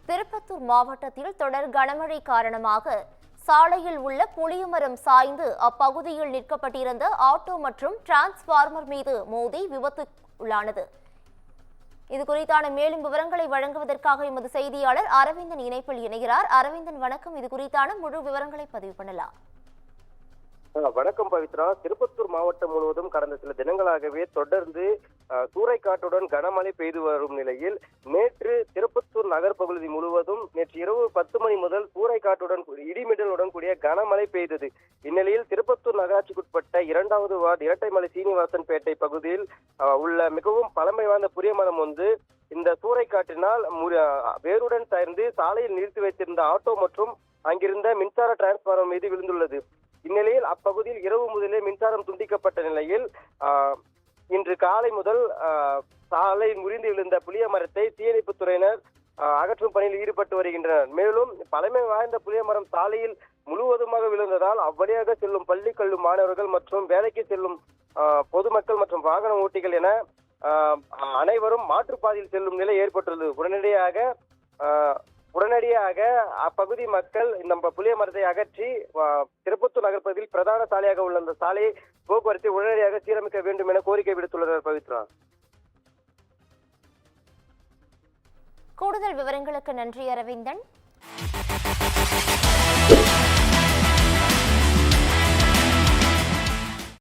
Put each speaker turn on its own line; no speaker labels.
திருப்பத்தூர் மாவட்டத்தில் தொடர் கனமழை காரணமாக சாலையில் உள்ள புளியமரம் சாய்ந்து அப்பகுதியில் நிற்கப்பட்டிருந்த ஆட்டோ மற்றும் டிரான்ஸ்பார்மர் மீது மோதி விபத்துக்குள்ளானது. இது குறித்தான மேலும் விவரங்களை வழங்குவதற்காக எமது செய்தியாளர் அரவிந்தன் இணைப்பில் இணைகிறார். அரவிந்தன், வணக்கம். இது குறித்தான முழு விவரங்களை பதிவு பண்ணலாம்.
வணக்கம் பவித்ரா. திருப்பத்தூர் மாவட்டம் முழுவதும் கடந்த சில தினங்களாகவே தொடர்ந்து சூறைக்காற்றுடன் கனமழை பெய்து வரும் நிலையில் நேற்று திருப்பத்தூர் நகர் பகுதி முழுவதும் நேற்று இரவு 10 மணி முதல் சூறைக்காற்றுடன் இடிமின்னலுடன் கூடிய கனமழை பெய்தது. இந்நிலையில் திருப்பத்தூர் நகராட்சிக்குட்பட்ட 2வது வார்டு இரட்டைமலை சீனிவாசன் பேட்டை பகுதியில் உள்ள மிகவும் பழமை வாய்ந்த புளியமரம் ஒன்று இந்த சூறைக்காற்றினால் வேருடன் சாய்ந்து சாலையில் நிறுத்தி வைத்திருந்த ஆட்டோ மற்றும் அங்கிருந்த மின்சார டிரான்ஸ்பார்மர் மீது விழுந்துள்ளது. இந்நிலையில் அப்பகுதியில் இரவு முதலே மின்சாரம் துண்டிக்கப்பட்ட நிலையில் இன்று காலை முதல் சாலை முறிந்து விழுந்த புளிய மரத்தை தீயணைப்புத் துறையினர் அகற்றும் பணியில் ஈடுபட்டு வருகின்றனர். மேலும் பழமை வாய்ந்த புளிய மரம் சாலையில் முழுவதுமாக விழுந்ததால் அவ்வழியாக செல்லும் பள்ளி கல்லூரி மாணவர்கள் மற்றும் வேலைக்கு செல்லும் பொதுமக்கள் மற்றும் வாகன ஓட்டிகள் என அனைவரும் மாற்றுப்பாதையில் செல்லும் நிலை ஏற்பட்டுள்ளது. உடனடியாக அப்பகுதி மக்கள் இந்த புளிய மரத்தை அகற்றி திருப்பத்தூர் நகர் பகுதியில் பிரதான சாலையாக உள்ள அந்த சாலையை போக்குவரத்தை உடனடியாக சீரமைக்க வேண்டும் என கோரிக்கை விடுத்துள்ளனர். பவித்ரா,
கூடுதல் விவரங்களுக்கு நன்றி அரவிந்தன்.